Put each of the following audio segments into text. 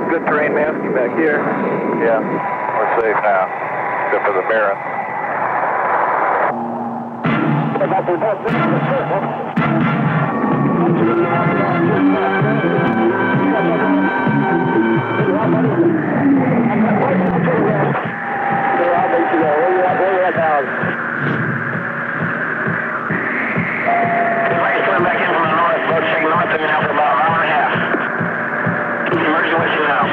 good terrain masking back here. Yeah, we're safe now, except for the mirror. Coming back in from the north, approaching north of me now for about an hour and a half. Emerging with you now.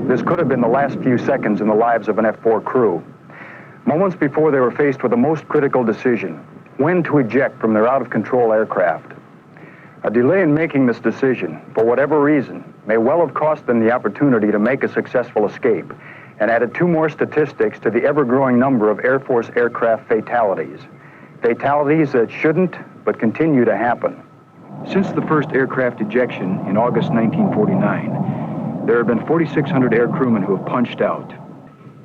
This could have been the last few seconds in the lives of an F-4 crew. Moments before they were faced with the most critical decision, when to eject from their out-of-control aircraft. A delay in making this decision, for whatever reason, may well have cost them the opportunity to make a successful escape and added 2 more statistics to the ever-growing number of Air Force aircraft fatalities. Fatalities that shouldn't, but continue to happen. Since the first aircraft ejection in August 1949, there have been 4,600 air crewmen who have punched out.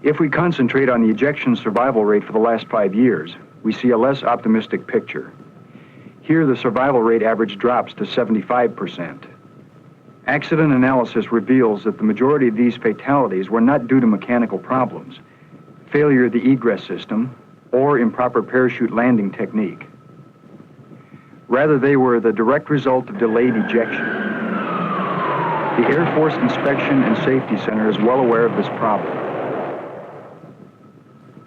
If we concentrate on the ejection survival rate for the last 5 years, we see a less optimistic picture. Here, the survival rate average drops to 75%. Accident analysis reveals that the majority of these fatalities were not due to mechanical problems, failure of the egress system, or improper parachute landing technique. Rather, they were the direct result of delayed ejection. The Air Force Inspection and Safety Center is well aware of this problem.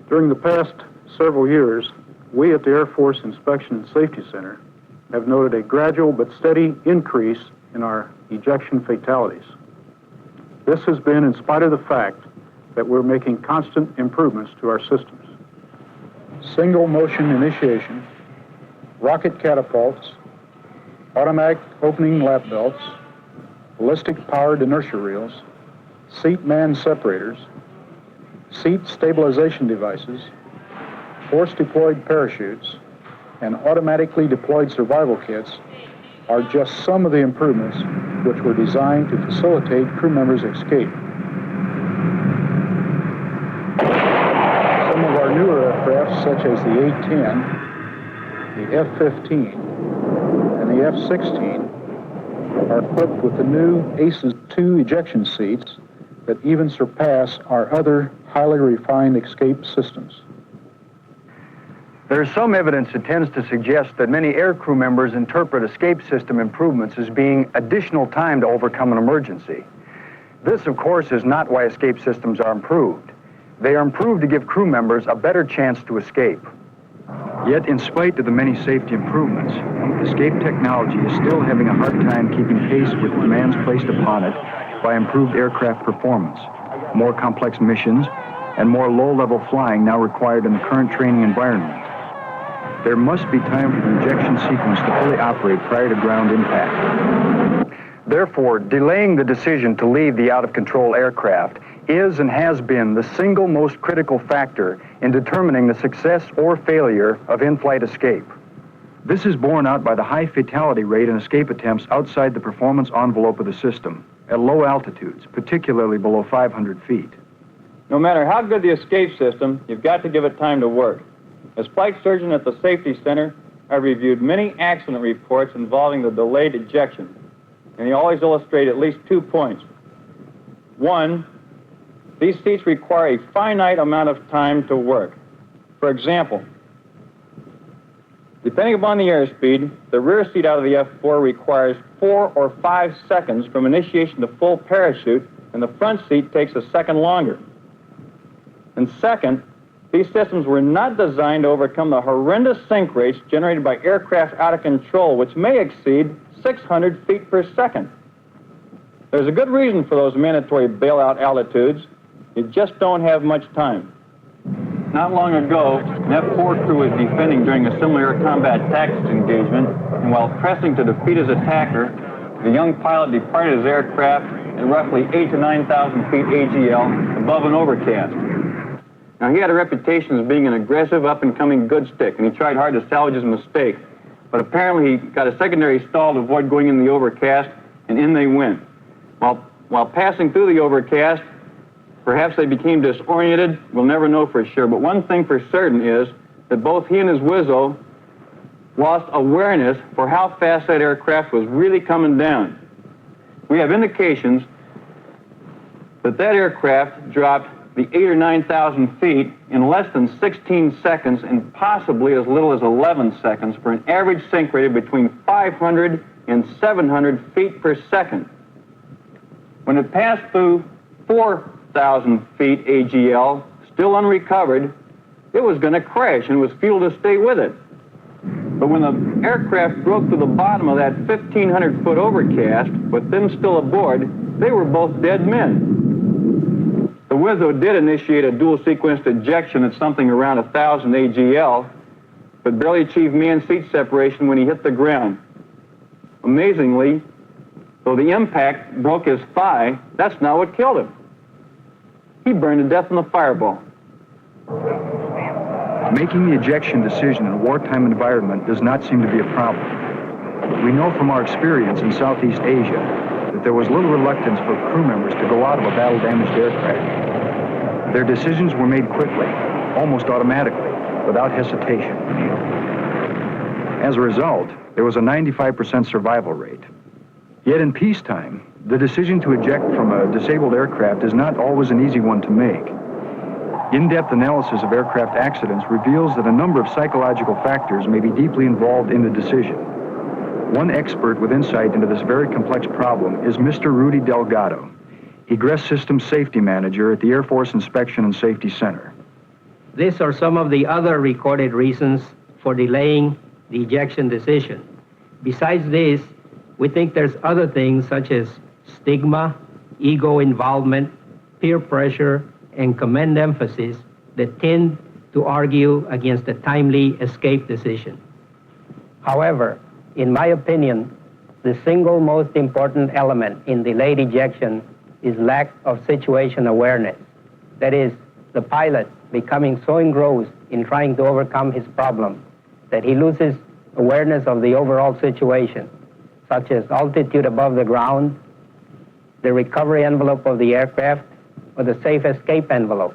During the past several years, we at the Air Force Inspection and Safety Center have noted a gradual but steady increase in our ejection fatalities. This has been in spite of the fact that we're making constant improvements to our systems. Single motion initiation, rocket catapults, automatic opening lap belts, ballistic powered inertia reels, seat man separators, seat stabilization devices, force deployed parachutes, and automatically deployed survival kits are just some of the improvements which were designed to facilitate crew members' escape. Some of our newer aircraft, such as the A-10, the F-15, and the F-16, are equipped with the new ACES 2 ejection seats that even surpass our other highly refined escape systems. There is some evidence that tends to suggest that many air crew members interpret escape system improvements as being additional time to overcome an emergency. This, of course, is not why escape systems are improved. They are improved to give crew members a better chance to escape. Yet, in spite of the many safety improvements, escape technology is still having a hard time keeping pace with the demands placed upon it by improved aircraft performance, more complex missions, and more low-level flying now required in the current training environment. There must be time for the ejection sequence to fully operate prior to ground impact. Therefore, delaying the decision to leave the out-of-control aircraft is and has been the single most critical factor in determining the success or failure of in-flight escape. This is borne out by the high fatality rate in escape attempts outside the performance envelope of the system, at low altitudes, particularly below 500 feet. No matter how good the escape system, you've got to give it time to work. As flight surgeon at the Safety Center, I've reviewed many accident reports involving the delayed ejection, and they always illustrate at least 2 points. One, these seats require a finite amount of time to work. For example, depending upon the airspeed, the rear seat out of the F-4 requires 4 or 5 seconds from initiation to full parachute, and the front seat takes a second longer. And second, These systems were not designed to overcome the horrendous sink rates generated by aircraft out of control, which may exceed 600 feet per second. There's a good reason for those mandatory bailout altitudes. You just don't have much time. Not long ago, an F-4 crew was defending during a similar air combat tactics engagement, and while pressing to defeat his attacker, the young pilot departed his aircraft at roughly 8,000 to 9,000 feet AGL above an overcast. Now, he had a reputation as being an aggressive, up-and-coming good stick, and he tried hard to salvage his mistake. But apparently, he got a secondary stall to avoid going in the overcast, and in they went. While passing through the overcast, perhaps they became disoriented. We'll never know for sure. But one thing for certain is that both he and his Wizzo lost awareness for how fast that aircraft was really coming down. We have indications that that aircraft dropped the 8,000 or 9,000 feet in less than 16 seconds and possibly as little as 11 seconds for an average sink rate of between 500 and 700 feet per second. When it passed through 4,000 feet AGL, still unrecovered, it was going to crash and was fuel to stay with it. But when the aircraft broke through the bottom of that 1,500-foot overcast, with them still aboard, they were both dead men. The Wizzo did initiate a dual-sequenced ejection at something around 1,000 AGL, but barely achieved man-seat separation when he hit the ground. Amazingly, though the impact broke his thigh, that's not what killed him. He burned to death in the fireball. Making the ejection decision in a wartime environment does not seem to be a problem. We know from our experience in Southeast Asia that there was little reluctance for crew members to go out of a battle-damaged aircraft. Their decisions were made quickly, almost automatically, without hesitation. As a result, there was a 95% survival rate. Yet in peacetime, the decision to eject from a disabled aircraft is not always an easy one to make. In-depth analysis of aircraft accidents reveals that a number of psychological factors may be deeply involved in the decision. One expert with insight into this very complex problem is Mr. Rudy Delgado, Egress Systems Safety Manager at the Air Force Inspection and Safety Center. These are some of the other recorded reasons for delaying the ejection decision. Besides this, we think there's other things such as stigma, ego involvement, peer pressure, and command emphasis that tend to argue against a timely escape decision. However, in my opinion, the single most important element in delayed ejection is lack of situation awareness. That is, the pilot becoming so engrossed in trying to overcome his problem that he loses awareness of the overall situation, such as altitude above the ground, the recovery envelope of the aircraft, or the safe escape envelope.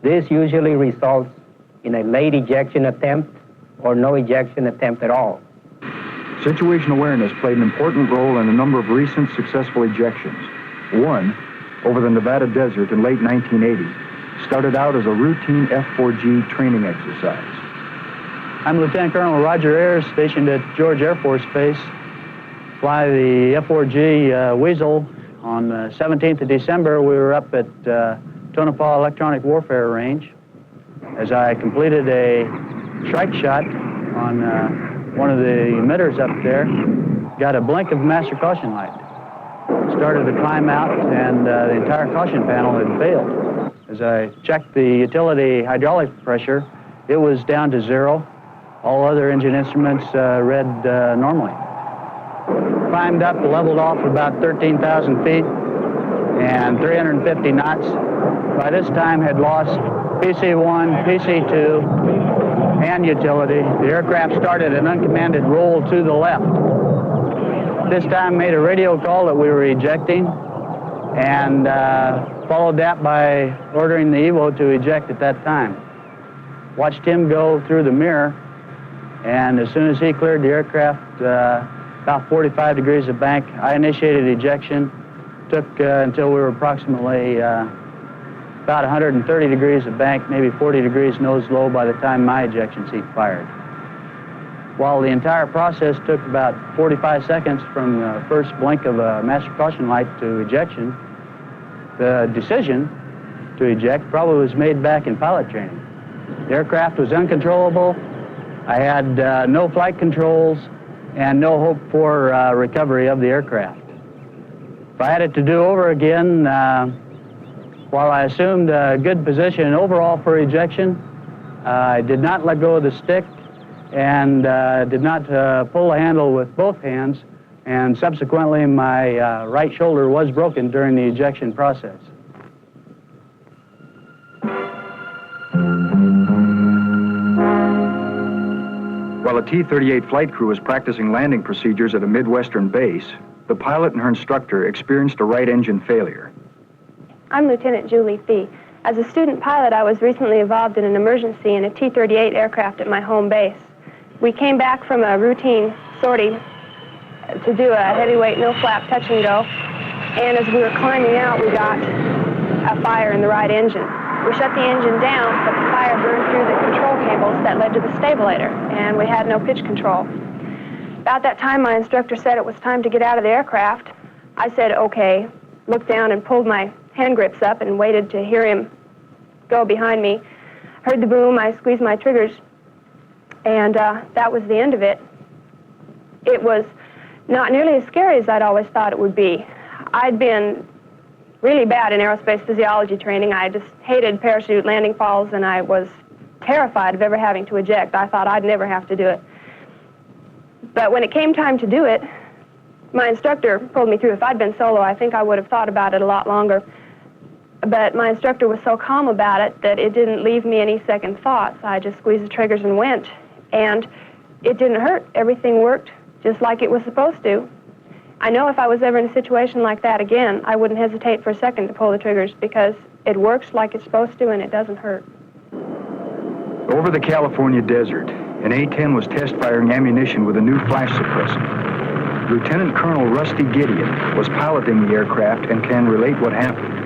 This usually results in a late ejection attempt or no ejection attempt at all. Situation awareness played an important role in a number of recent successful ejections. One, over the Nevada desert in late 1980, started out as a routine F-4G training exercise. I'm Lieutenant Colonel Roger Ayers, stationed at George Air Force Base. Fly the F-4G Weasel. On the 17th of December, we were up at Tonopah Electronic Warfare Range as I completed a strike shot on one of the emitters up there. Got a blink of master caution light. Started to climb out, and the entire caution panel had failed. As I checked the utility hydraulic pressure, it was down to 0. All other engine instruments read normally. Climbed up, leveled off about 13,000 feet and 350 knots. By this time had lost PC-1, PC-2, and utility. The aircraft started an uncommanded roll to the left. This time made a radio call that we were ejecting, and followed that by ordering the Evo to eject at that time. Watched him go through the mirror, and as soon as he cleared the aircraft, about 45 degrees of bank, I initiated ejection. Took until we were approximately about 130 degrees of bank, maybe 40 degrees nose low by the time my ejection seat fired. While the entire process took about 45 seconds from the first blink of a master caution light to ejection, the decision to eject probably was made back in pilot training. The aircraft was uncontrollable. I had no flight controls and no hope for recovery of the aircraft. If I had it to do over again, while I assumed a good position overall for ejection, I did not let go of the stick and did not pull the handle with both hands, and subsequently my right shoulder was broken during the ejection process. While a T-38 flight crew was practicing landing procedures at a Midwestern base, the pilot and her instructor experienced a right engine failure. I'm Lieutenant Julie Fee. As a student pilot, I was recently involved in an emergency in a T-38 aircraft at my home base. We came back from a routine sortie to do a heavyweight no-flap touch and go, and as we were climbing out, we got a fire in the right engine. We shut the engine down, but the fire burned through the control cables that led to the stabilator, and we had no pitch control. About that time, my instructor said it was time to get out of the aircraft. I said, okay, looked down and pulled my hand grips up and waited to hear him go behind me. Heard the boom, I squeezed my triggers, and that was the end of it. It was not nearly as scary as I'd always thought it would be. I'd been really bad in aerospace physiology training. I just hated parachute landing falls, and I was terrified of ever having to eject. I thought I'd never have to do it. But when it came time to do it, my instructor pulled me through. If I'd been solo, I think I would have thought about it a lot longer. But my instructor was so calm about it that it didn't leave me any second thoughts. I just squeezed the triggers and went. And it didn't hurt. Everything worked just like it was supposed to. I know if I was ever in a situation like that again, I wouldn't hesitate for a second to pull the triggers because it works like it's supposed to and it doesn't hurt. Over the California desert, an A-10 was test firing ammunition with a new flash suppressor. Lieutenant Colonel Rusty Gideon was piloting the aircraft and can relate what happened.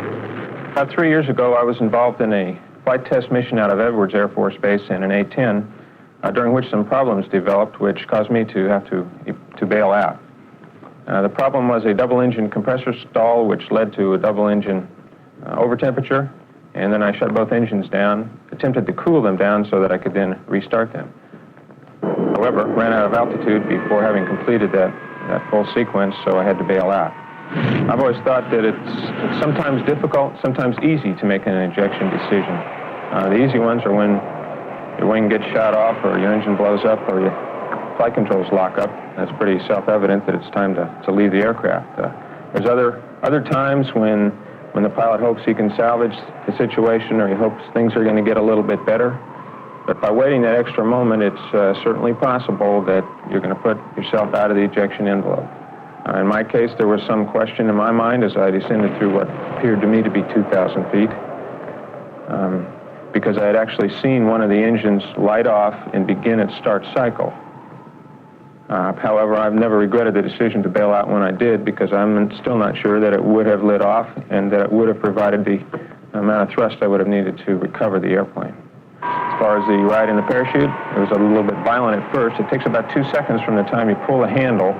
About 3 years ago, I was involved in a flight test mission out of Edwards Air Force Base in an A-10, during which some problems developed which caused me to have to bail out. The problem was a double-engine compressor stall, which led to a double-engine overtemperature, and then I shut both engines down, attempted to cool them down so that I could then restart them. However, ran out of altitude before having completed that full sequence, so I had to bail out. I've always thought that it's sometimes difficult, sometimes easy to make an ejection decision. The easy ones are when your wing gets shot off, or your engine blows up, or your flight controls lock up. That's pretty self-evident that it's time to leave the aircraft. There's other times when the pilot hopes he can salvage the situation, or he hopes things are going to get a little bit better. But by waiting that extra moment, it's certainly possible that you're going to put yourself out of the ejection envelope. In my case, there was some question in my mind as I descended through what appeared to me to be 2,000 feet, because I had actually seen one of the engines light off and begin its start cycle. However, I've never regretted the decision to bail out when I did, because I'm still not sure that it would have lit off and that it would have provided the amount of thrust I would have needed to recover the airplane. As far as the ride in the parachute, it was a little bit violent at first. It takes about 2 seconds from the time you pull the handle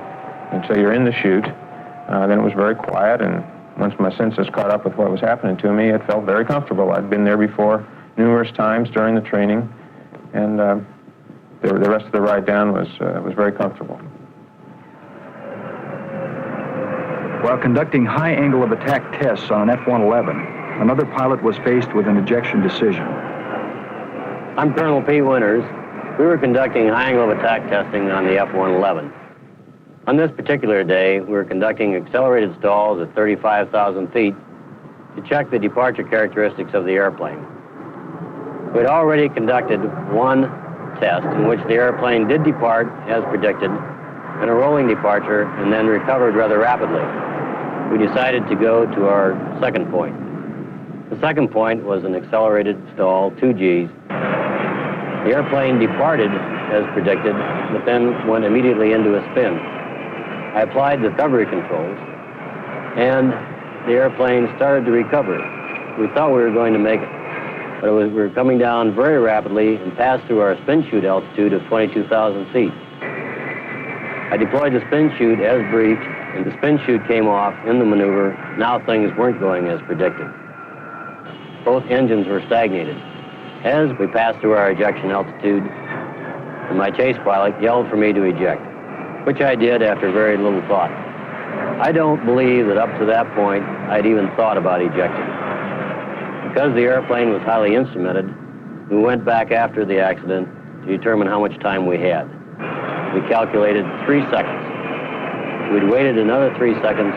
until you're in the chute. Then it was very quiet, and once my senses caught up with what was happening to me, it felt very comfortable. I'd been there before numerous times during the training, and the rest of the ride down was very comfortable. While conducting high angle of attack tests on an F-111, another pilot was faced with an ejection decision. I'm Colonel Pete Winters. We were conducting high angle of attack testing on the F-111. On this particular day, we were conducting accelerated stalls at 35,000 feet to check the departure characteristics of the airplane. We had already conducted one test in which the airplane did depart as predicted in a rolling departure and then recovered rather rapidly. We decided to go to our second point. The second point was an accelerated stall, 2Gs. The airplane departed as predicted, but then went immediately into a spin. I applied the recovery controls, and the airplane started to recover. We thought we were going to make it, but we were coming down very rapidly and passed through our spin chute altitude of 22,000 feet. I deployed the spin chute as briefed, and the spin chute came off in the maneuver. Now things weren't going as predicted. Both engines were stagnated. As we passed through our ejection altitude, my chase pilot yelled for me to eject, which I did after very little thought. I don't believe that up to that point I'd even thought about ejecting. Because the airplane was highly instrumented, we went back after the accident to determine how much time we had. We calculated 3 seconds. If we'd waited another 3 seconds,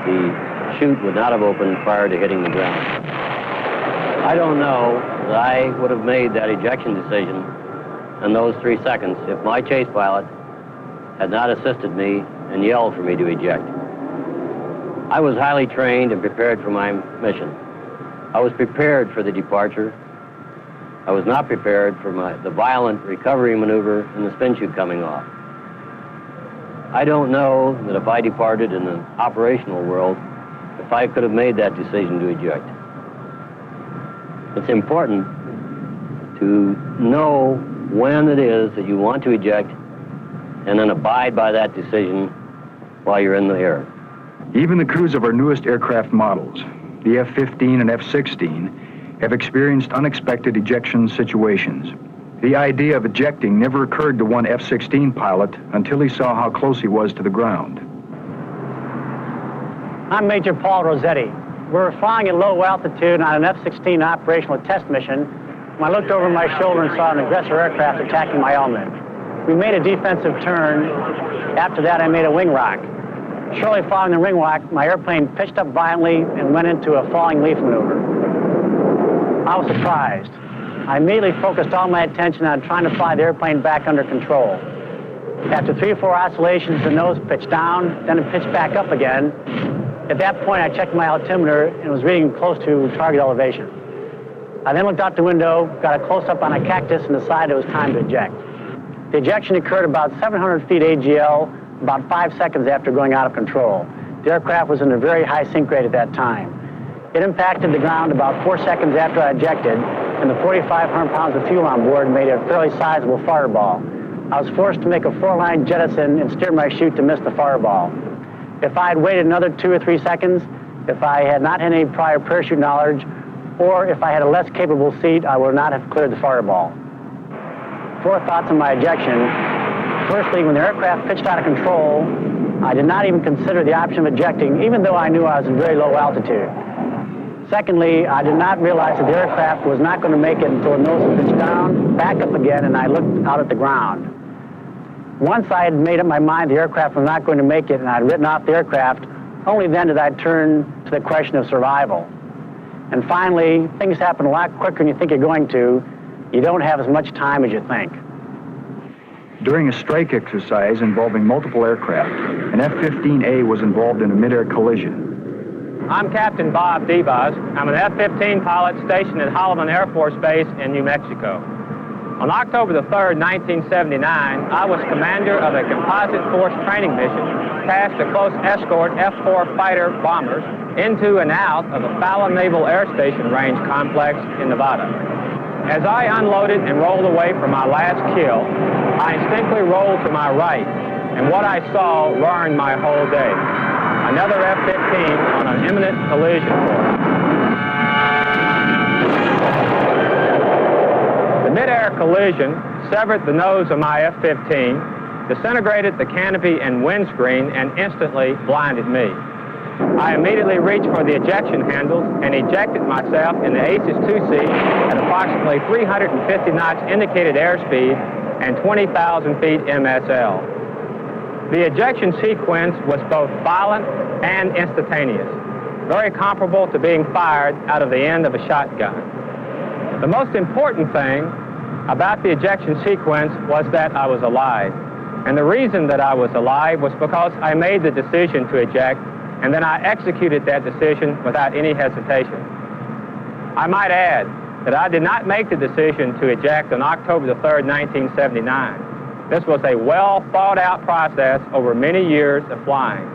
the chute would not have opened prior to hitting the ground. I don't know that I would have made that ejection decision in those 3 seconds if my chase pilot had not assisted me and yelled for me to eject. I was highly trained and prepared for my mission. I was prepared for the departure. I was not prepared for the violent recovery maneuver and the spin chute coming off. I don't know that if I departed in the operational world, if I could have made that decision to eject. It's important to know when it is that you want to eject and then abide by that decision while you're in the air. Even the crews of our newest aircraft models, the F-15 and F-16, have experienced unexpected ejection situations. The idea of ejecting never occurred to one F-16 pilot until he saw how close he was to the ground. I'm Major Paul Rossetti. We're flying at low altitude on an F-16 operational test mission when I looked over my shoulder and saw an aggressor aircraft attacking my element. We made a defensive turn. After that, I made a wing rock. Shortly following the wing rock, my airplane pitched up violently and went into a falling leaf maneuver. I was surprised. I immediately focused all my attention on trying to fly the airplane back under control. After 3 or 4 oscillations, the nose pitched down, then it pitched back up again. At that point, I checked my altimeter and it was reading close to target elevation. I then looked out the window, got a close-up on a cactus, and decided it was time to eject. The ejection occurred about 700 feet AGL, about 5 seconds after going out of control. The aircraft was in a very high sink rate at that time. It impacted the ground about 4 seconds after I ejected, and the 4,500 pounds of fuel on board made a fairly sizable fireball. I was forced to make a 4-line jettison and steer my chute to miss the fireball. If I had waited another 2 or 3 seconds, if I had not had any prior parachute knowledge, or if I had a less capable seat, I would not have cleared the fireball. 4 thoughts on my ejection. Firstly, when the aircraft pitched out of control, I did not even consider the option of ejecting, even though I knew I was in very low altitude. Secondly, I did not realize that the aircraft was not going to make it until the nose was pitched down, back up again, and I looked out at the ground. Once I had made up my mind the aircraft was not going to make it and I had written off the aircraft, only then did I turn to the question of survival. And finally, things happen a lot quicker than you think you're going to. You don't have as much time as you think. During a strike exercise involving multiple aircraft, an F-15A was involved in a mid-air collision. I'm Captain Bob Devos. I'm an F-15 pilot stationed at Holloman Air Force Base in New Mexico. On October the 3rd, 1979, I was commander of a composite force training mission tasked to close escort F-4 fighter bombers into and out of the Fallon Naval Air Station Range complex in Nevada. As I unloaded and rolled away from my last kill, I instinctively rolled to my right, and what I saw ruined my whole day. Another F-15 on an imminent collision course. The mid-air collision severed the nose of my F-15, disintegrated the canopy and windscreen, and instantly blinded me. I immediately reached for the ejection handles and ejected myself in the Aces 2C at approximately 350 knots indicated airspeed and 20,000 feet MSL. The ejection sequence was both violent and instantaneous, very comparable to being fired out of the end of a shotgun. The most important thing about the ejection sequence was that I was alive. And the reason that I was alive was because I made the decision to eject, and then I executed that decision without any hesitation. I might add that I did not make the decision to eject on October the 3rd, 1979. This was a well-thought-out process over many years of flying.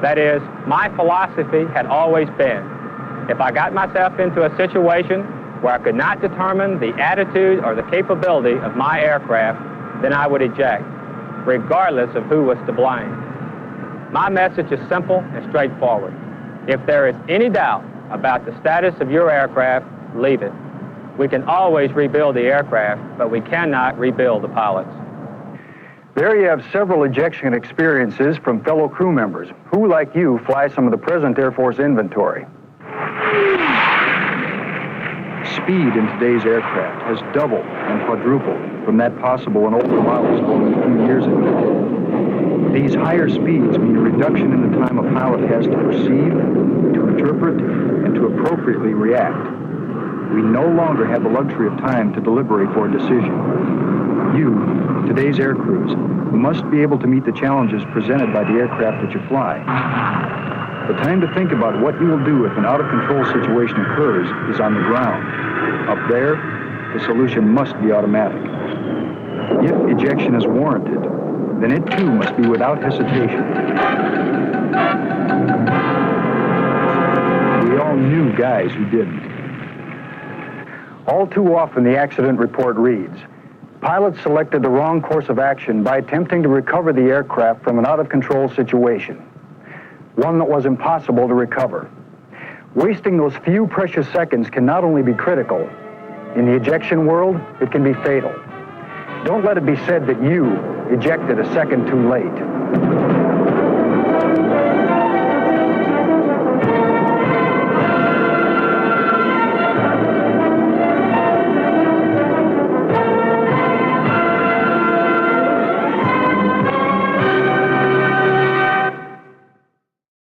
That is, my philosophy had always been, if I got myself into a situation where I could not determine the attitude or the capability of my aircraft, then I would eject, regardless of who was to blame. My message is simple and straightforward. If there is any doubt about the status of your aircraft, leave it. We can always rebuild the aircraft, but we cannot rebuild the pilots. There you have several ejection experiences from fellow crew members who, like you, fly some of the present Air Force inventory. Speed in today's aircraft has doubled and quadrupled from that possible in older models only a few years ago. These higher speeds mean a reduction in the time a pilot has to perceive, to interpret, and to appropriately react. We no longer have the luxury of time to deliberate for a decision. You, today's air crews, must be able to meet the challenges presented by the aircraft that you fly. The time to think about what you will do if an out-of-control situation occurs is on the ground. Up there, the solution must be automatic. If ejection is warranted, then it too must be without hesitation. We all knew guys who didn't. All too often, the accident report reads, pilots selected the wrong course of action by attempting to recover the aircraft from an out-of-control situation, one that was impossible to recover. Wasting those few precious seconds can not only be critical, in the ejection world, it can be fatal. Don't let it be said that you ejected a second too late.